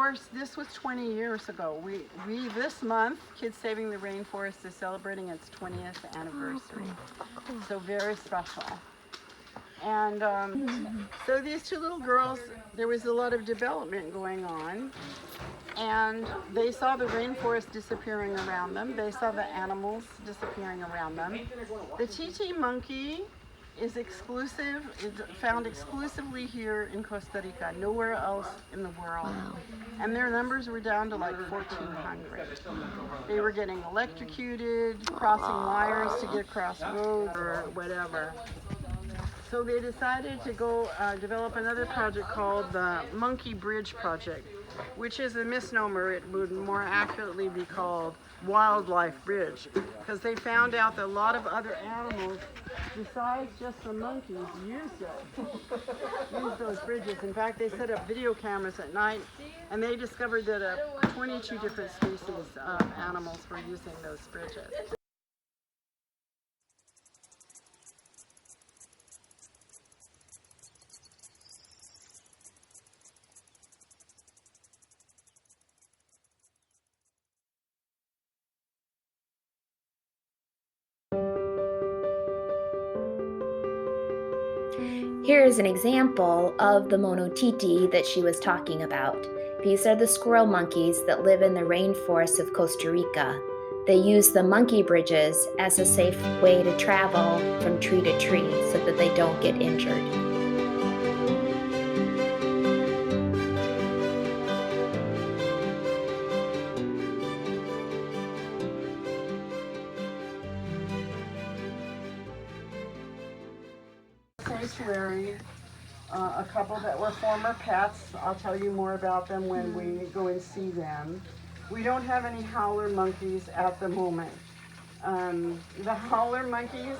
course, this was 20 years ago. We this month, Kids Saving the Rainforest is celebrating its 20th anniversary. So very special. And so these two little girls, there was a lot of development going on. And they saw the rainforest disappearing around them. They saw the animals disappearing around them. The TT monkey is found exclusively here in Costa Rica, nowhere else in the world. Wow. And their numbers were down to like 1,400. They were getting electrocuted, crossing wires to get across roads or whatever. So they decided to go develop another project called the Monkey Bridge Project, which is a misnomer. It would more accurately be called Wildlife Bridge, because they found out that a lot of other animals, besides just the monkeys, use those bridges. In fact, they set up video cameras at night, and they discovered that 22 different species of animals were using those bridges. Here is an example of the monotiti that she was talking about. These are the squirrel monkeys that live in the rainforests of Costa Rica. They use the monkey bridges as a safe way to travel from tree to tree so that they don't get injured. Sanctuary, a couple that were former pets. I'll tell you more about them when we go and see them. We don't have any howler monkeys at the moment. The howler monkeys,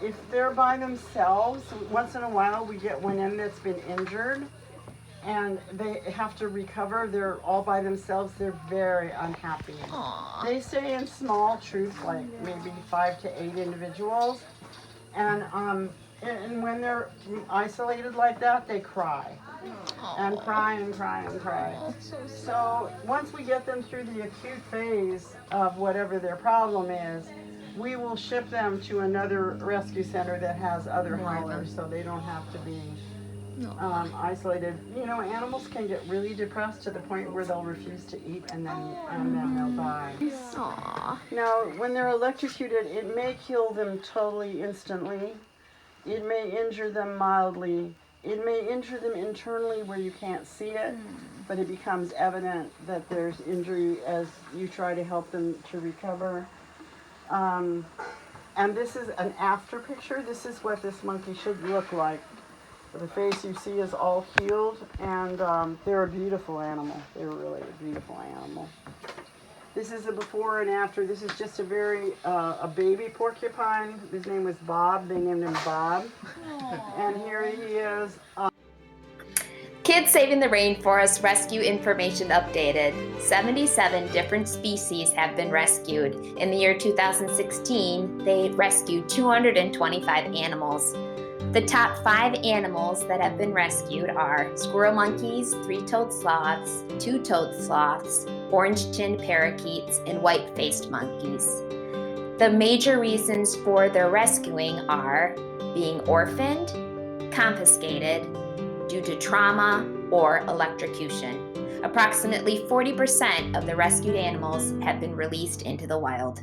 if they're by themselves, once in a while we get one in that's been injured and they have to recover. They're all by themselves. They're very unhappy. Aww. They stay in small troops, like maybe 5 to 8 individuals. And when they're isolated like that, they cry. And cry and cry and cry. So once we get them through the acute phase of whatever their problem is, we will ship them to another rescue center that has other howlers, so they don't have to be isolated. You know, animals can get really depressed to the point where they'll refuse to eat and then they'll die. Aww. Now, when they're electrocuted, it may kill them totally instantly. It may injure them mildly. It may injure them internally where you can't see it, but it becomes evident that there's injury as you try to help them to recover. And this is an after picture. This is what this monkey should look like. The face you see is all healed, and they're a beautiful animal. They're really a beautiful animal. This is a before and after. This is just a baby porcupine. His name was Bob. They named him Bob. And here he is. Kids Saving the Rainforest rescue information updated. 77 different species have been rescued. In the year 2016, they rescued 225 animals. The top 5 animals that have been rescued are squirrel monkeys, 3-toed sloths, 2-toed sloths, orange-chinned parakeets, and white-faced monkeys. The major reasons for their rescuing are being orphaned, confiscated, due to trauma, or electrocution. Approximately 40% of the rescued animals have been released into the wild.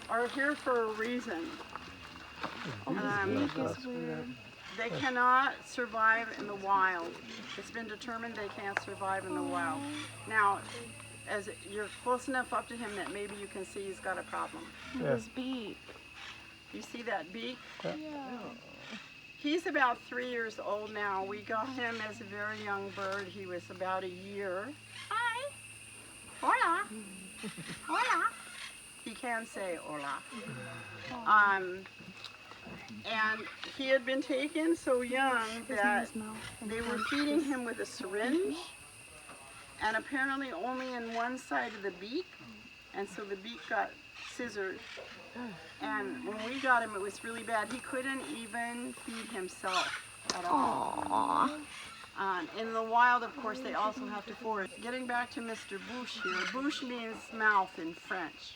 Are here for a reason. They cannot survive in the wild. It's been determined they can't survive in the wild. Now, as you're close enough up to him that maybe you can see he's got a problem. Yes. His beak. You see that beak? Yeah. He's about 3 years old now. We got him as a very young bird. He was about a year. Hi. Hola. Hola. He can say hola. And he had been taken so young that they were feeding him with a syringe, and apparently only in one side of the beak, and so the beak got scissored. And when we got him, it was really bad. He couldn't even feed himself at all. Aww. In the wild, of course, they also have to forage. Getting back to Mr. Bouche here, Bouche means mouth in French.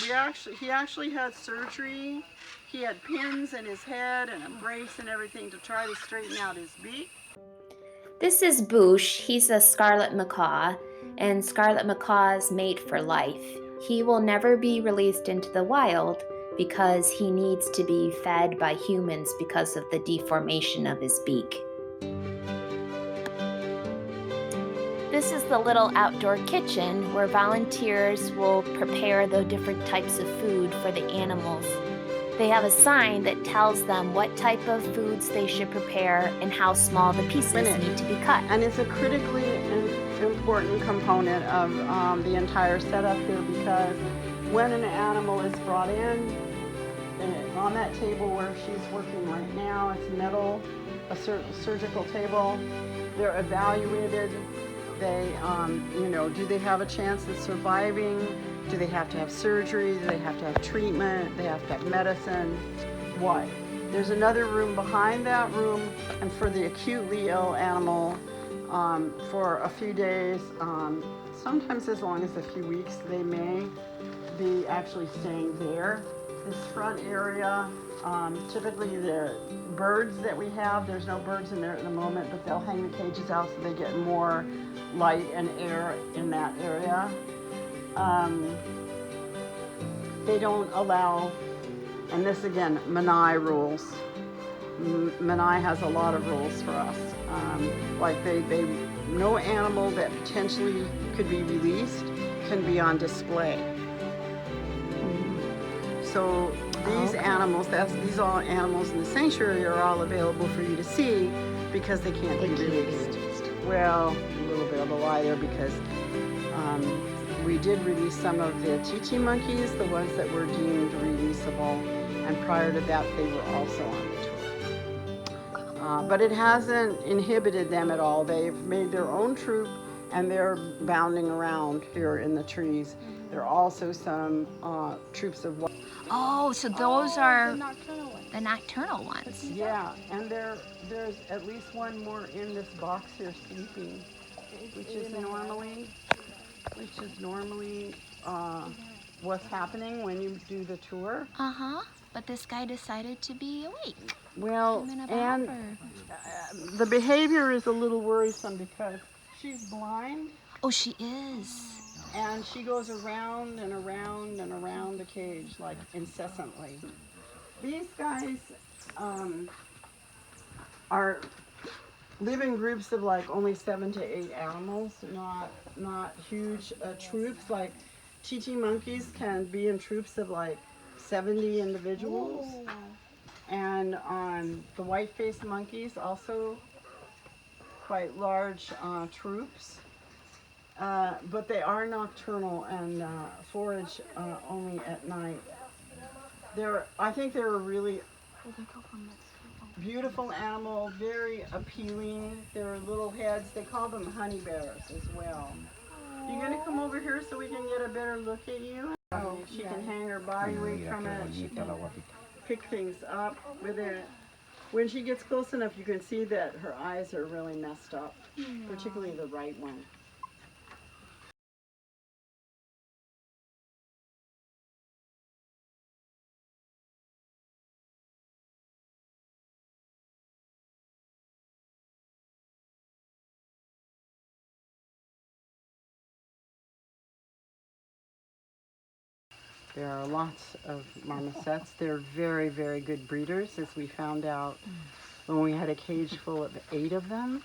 He actually had surgery. He had pins in his head and a brace and everything to try to straighten out his beak. This is Bouche. He's a scarlet macaw, and scarlet macaws mate for life. He will never be released into the wild because he needs to be fed by humans because of the deformation of his beak. This is the little outdoor kitchen where volunteers will prepare the different types of food for the animals. They have a sign that tells them what type of foods they should prepare and how small the pieces need to be cut. And it's a critically important component of the entire setup here, because when an animal is brought in, and on that table where she's working right now, it's metal, a surgical table, they're evaluated. They, do they have a chance of surviving? Do they have to have surgery? Do they have to have treatment? They have to have medicine? What? There's another room behind that room, and for the acutely ill animal, for a few days, sometimes as long as a few weeks, they may be actually staying there. This front area, typically the birds that we have, there's no birds in there at the moment, but they'll hang the cages out so they get more light and air in that area. They don't allow, and this again, Menai rules. Menai has a lot of rules for us. Like no animal that potentially could be released can be on display. So these animals, these all animals in the sanctuary are all available for you to see because they can't be released. Well, a little bit of a lie there, because we did release some of the Chichi monkeys, the ones that were deemed releasable, and prior to that they were also on the tour. But it hasn't inhibited them at all. They've made their own troop and they're bounding around here in the trees. There are also some troops of... Oh, so those are the nocturnal ones. the nocturnal ones. Yeah, and there's at least one more in this box here sleeping, which is normally what's happening when you do the tour. Uh-huh. But this guy decided to be awake. Well, and the behavior is a little worrisome because she's blind. Oh, she is. And she goes around and around and around the cage, like, incessantly. These guys live in groups of like only 7 to 8 animals, not huge troops. Like Chichi monkeys can be in troops of like 70 individuals. Ooh. And the white-faced monkeys also quite large troops. But they are nocturnal and forage only at night. I think they're a really beautiful animal, very appealing. Their little heads, they call them honey bears as well. You gonna come over here so we can get a better look at you? Oh, she can hang her body weight from it. She can pick things up with it. When she gets close enough, you can see that her eyes are really messed up, particularly the right one. There are lots of marmosets. They're very, very good breeders, as we found out when we had a cage full of 8 of them.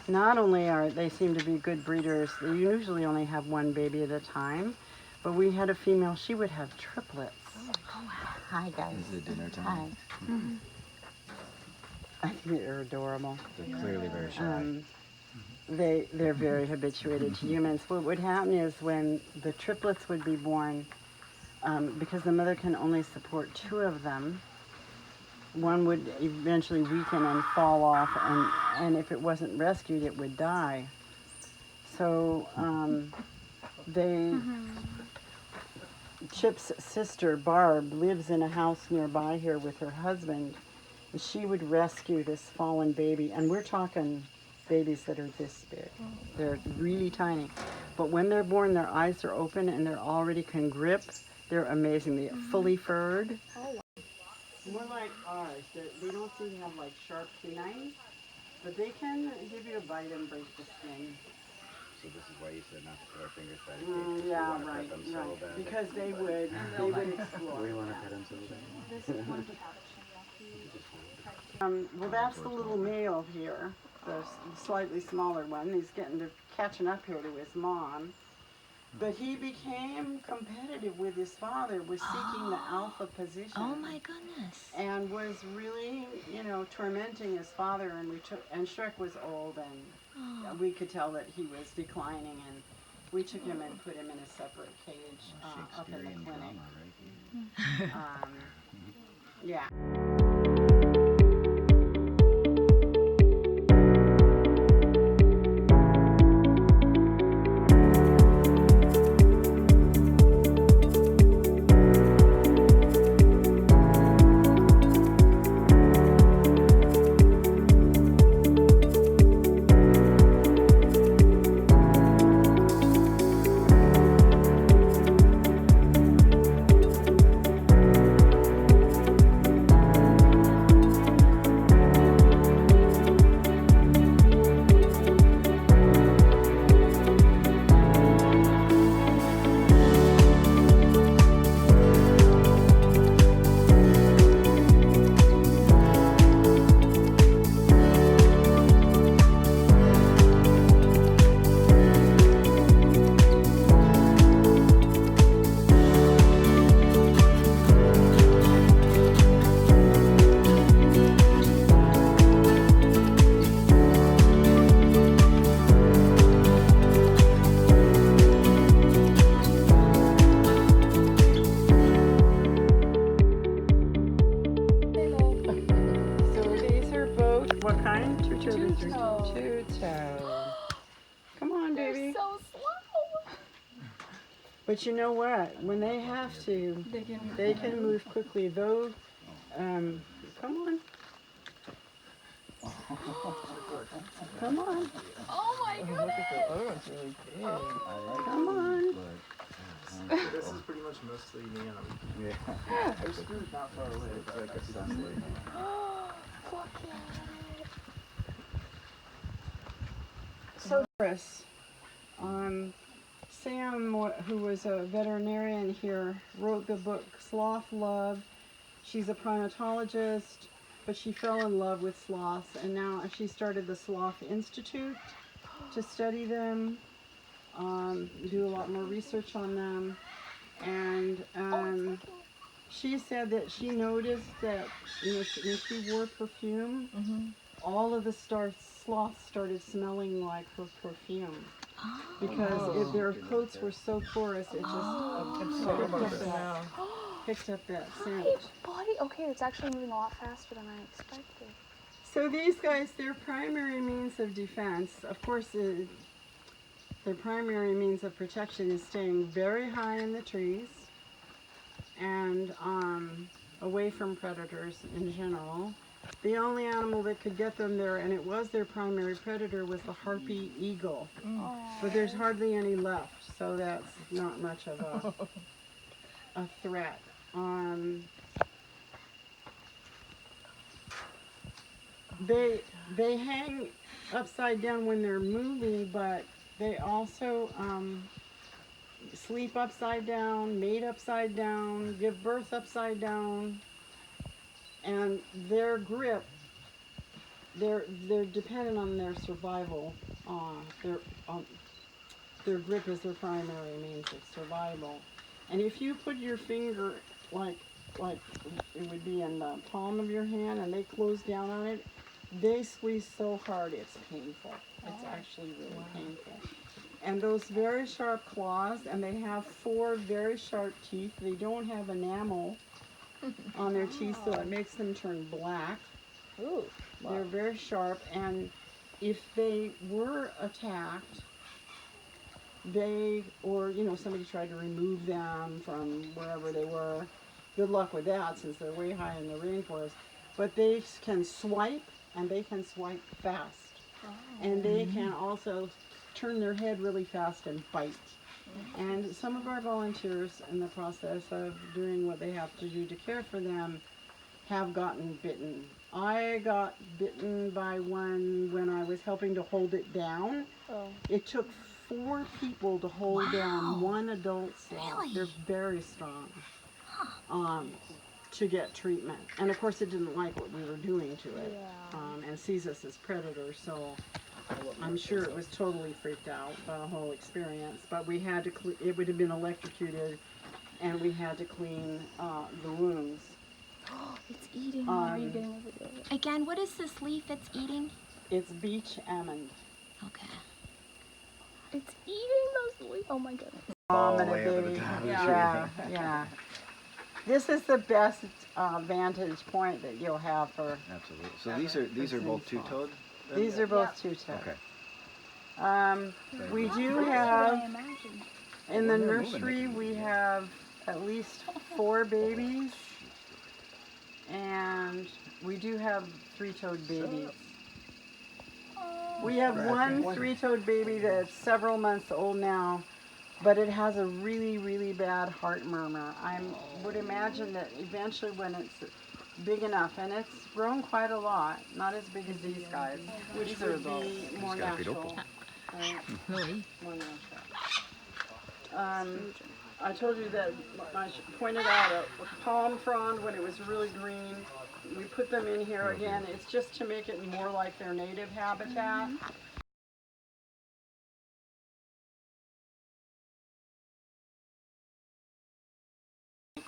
Not only they seem to be good breeders, they usually only have one baby at a time, but we had a female, she would have triplets. Oh, wow. Hi, guys. This is dinner time. Hi. Mm-hmm. I think they're adorable. They're clearly very shy. They're very habituated to humans. What would happen is when the triplets would be born, because the mother can only support 2 of them, one would eventually weaken and fall off, and if it wasn't rescued, it would die. So Chip's sister, Barb, lives in a house nearby here with her husband. And she would rescue this fallen baby. And we're talking babies that are this big. They're really tiny. But when they're born, their eyes are open and they're already can grip. They're amazing. They're fully furred. More like ours. They don't seem to have like sharp canines, but they can give you a bite and break the skin. So this is why you said not to put our fingers by the cage. Yeah, right, right. Because they would explore. We want to pet them so bad. Well, that's the little male here, the slightly smaller one. He's catching up here to his mom. But he became competitive with his father, was seeking the alpha position. Oh my goodness. And was really, tormenting his father. And Shrek was old, and we could tell that he was declining. And we took him and put him in a separate cage up in the clinic. Yeah. What kind? Two-toed. Two-toed. Come on, baby. So slow. But you know what? When they have to, they can move quickly. Though, come on. Come on. Oh my goodness. The other one's really big. Come on. This is pretty much mostly neon. Yeah. There's food not far away. It's like a sunlight. Fuck yeah. So, Chris, Sam, who was a veterinarian here, wrote the book Sloth Love. She's a primatologist, but she fell in love with sloths, and now she started the Sloth Institute to study them, do a lot more research on them, and she said that she noticed that when she wore perfume, all of the sloths started smelling like her perfume. Because their coats were so porous, it just picked up that scent. Body. Okay, it's actually moving a lot faster than I expected. So these guys, their primary means of defense, of course, their primary means of protection is staying very high in the trees and away from predators in general. The only animal that could get them there, and it was their primary predator, was the harpy eagle. But there's hardly any left, so that's not much of a threat. They hang upside down when they're moving, but they also sleep upside down, mate upside down, give birth upside down. And their grip, they're dependent on their survival. Their grip is their primary means of survival. And if you put your finger like it would be in the palm of your hand, and they close down on it, they squeeze so hard it's painful. It's actually really painful. And those very sharp claws, and they have 4 very sharp teeth. They don't have enamel on their teeth, so it makes them turn black. Ooh. They're very sharp, and if they were attacked, they, or somebody tried to remove them from wherever they were. Good luck with that, since they're way high in the rainforest. But they can swipe, and they can swipe fast. And they can also turn their head really fast and bite. And some of our volunteers, in the process of doing what they have to do to care for them, have gotten bitten. I got bitten by one when I was helping to hold it down. It took 4 people to hold down one adult sloth. Really? They're very strong. To get treatment. And of course it didn't like what we were doing to it. And sees us as predators, so I'm sure it was totally freaked out by the whole experience. But we had to, it would have been electrocuted, and we had to clean the wounds. It's eating. Are you getting a video of it? Again, what is this leaf it's eating? It's beach almond. Okay. It's eating those leaves. Oh my goodness. All the way up at the top of the tree. Yeah. This is the best vantage point that you'll have for. Absolutely. So these are both two-toed? These are both two-toed. Okay. We do have, in the nursery, we have at least 4 babies, and we do have 3-toed babies. We have one 3-toed baby that's several months old now, but it has a really, really bad heart murmur. I would imagine that eventually when it's big enough, and it's grown quite a lot, not as big as these guys, which would be more natural. Right? Really? More natural. I told you that I pointed out a palm frond when it was really green. We put them in here again. It's just to make it more like their native habitat.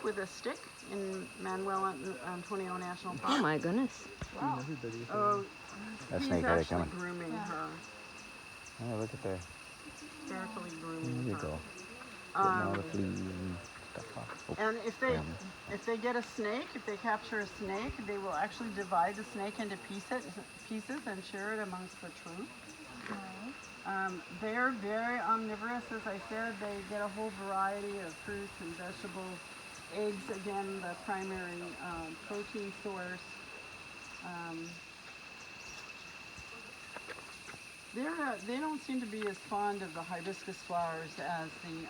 With a stick in Manuel Antonio National Park. Oh my goodness. Wow. Oh, That he's snake got it actually coming. grooming her. Oh, look at there. Carefully grooming There you her. go. Getting all the fleas and stuff off. Oh, And if they get a snake, if they capture a snake, they will actually divide the snake into pieces and share it amongst the troop. They're very omnivorous, as I said. They get a whole variety of fruits and vegetables. Eggs, again, the primary protein source. They don't seem to be as fond of the hibiscus flowers as the,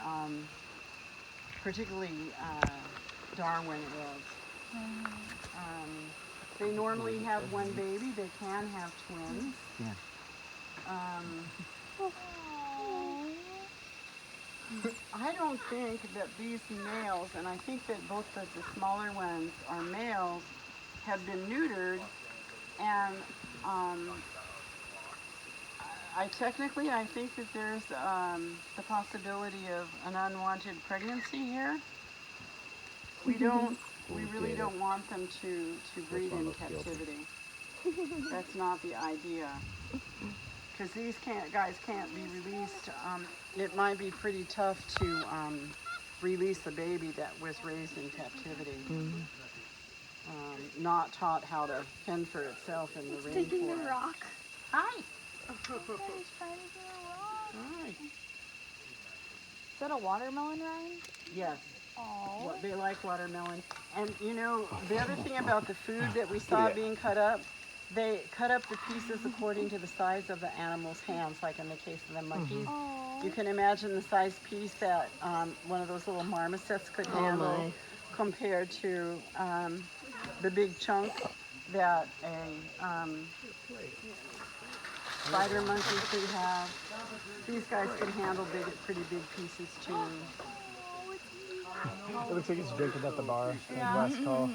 particularly Darwin is. They normally have one baby. They can have twins. Yeah. I don't think that these males, and I think that both the smaller ones are males, have been neutered, and I think that there's the possibility of an unwanted pregnancy here. We really don't want them to breed in captivity. That's not the idea. Because these guys can't be released. It might be pretty tough to release a baby that was raised in captivity. Not taught how to fend for itself in the rainforest. Taking the rock. Hi. That is trying to get a rock. Hi. Is that a watermelon rind? Yes. Oh. They like watermelon. And the other thing about the food that we saw being cut up, they cut up the pieces according to the size of the animal's hands, like in the case of the monkeys. You can imagine the size piece that one of those little marmosets could handle compared to the big chunk that a spider monkey could have. These guys can handle pretty big pieces too. It looks like it's drinking at the bar. Last call.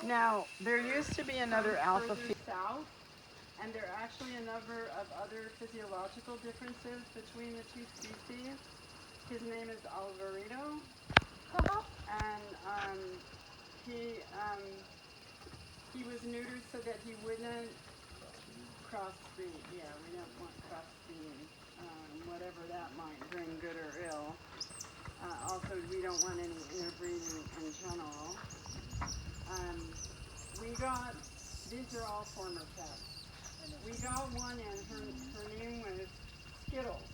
Now, there used to be another alpha south, and there are actually a number of other physiological differences between the two species. His name is Alvarito, and he was neutered so that he wouldn't crossbreed. Yeah, we don't want crossbreeding, whatever that might bring, good or ill. Also, we don't want any interbreeding in general. These are all former pets. we got one and her name was Skittles.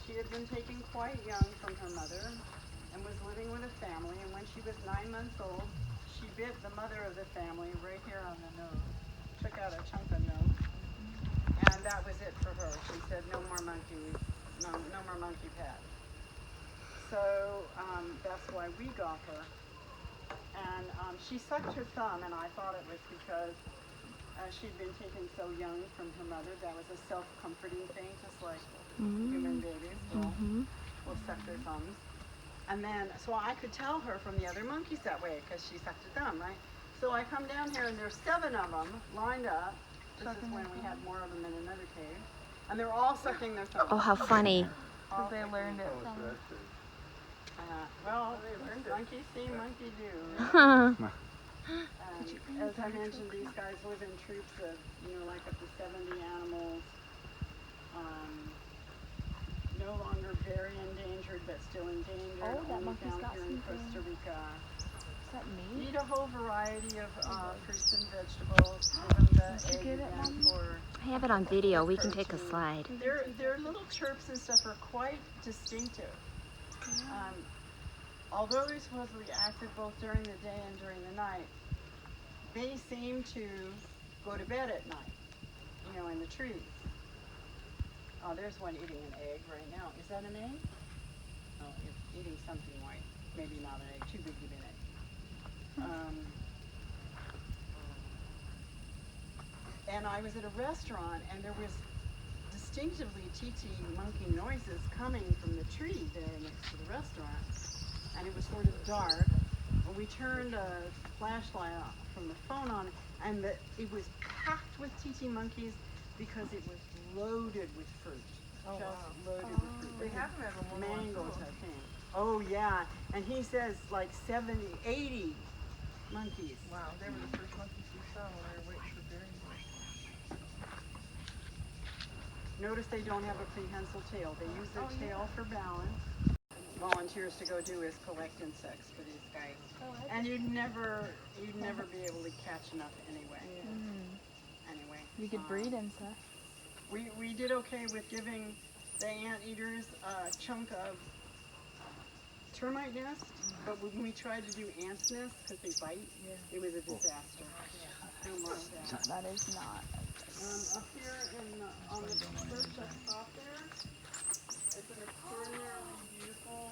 She had been taken quite young from her mother and was living with a family, and when she was 9 months old, she bit the mother of the family right here on the nose, took out a chunk of nose, and that was it for her. She said no more monkeys, no more monkey pets. So that's why we got her. And she sucked her thumb, and I thought it was because she'd been taken so young from her mother. That was a self-comforting thing, just like human babies will suck their thumbs. And then, so I could tell her from the other monkeys that way, because she sucked her thumb, right? So I come down here, and there's 7 of them lined up. This is when we had more of them in another cave. And they're all sucking their thumbs. Oh, how funny. Because they learned it from. Well, monkey see, monkey do. As I mentioned, these guys live in troops of, like up to 70 animals. No longer very endangered, but still endangered. Oh, that Only monkey's found got here in something. Costa Rica. Is that me? Eat a whole variety of fruits and vegetables. Give them the egg get it, again Mom? for. I have it on video. We can take a slide. Their little chirps and stuff are quite distinctive. Although they're supposedly active both during the day and during the night, they seem to go to bed at night, in the trees. Oh, there's one eating an egg right now. Is that an egg? Oh, it's eating something white. Maybe not an egg, too big to be an egg. And I was at a restaurant, and there was distinctively TT monkey noises coming from the tree there next to the restaurant. And it was sort of dark. And we turned a flashlight off from the phone on, and it was packed with TT monkeys because it was loaded with fruit. Loaded with fruit. They have them at mangoes, I think. Oh yeah, and he says like 70, 80 monkeys. Wow, they were the first monkeys we saw when we were waiting for Barry. Notice they don't have a prehensile tail. They use their tail for balance. Volunteers to go do is collect insects for these guys. And you'd never be able to catch enough anyway. Anyway. You could breed insects. We did okay with giving the anteaters a chunk of termite nest, but when we tried to do ants nest, because they bite, it was a disaster. No more of that. That is not. Up here on the first top there, it's an extraordinarily beautiful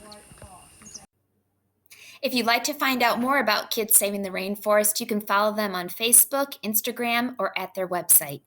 white fox. If you'd like to find out more about Kids Saving the Rainforest, you can follow them on Facebook, Instagram, or at their website.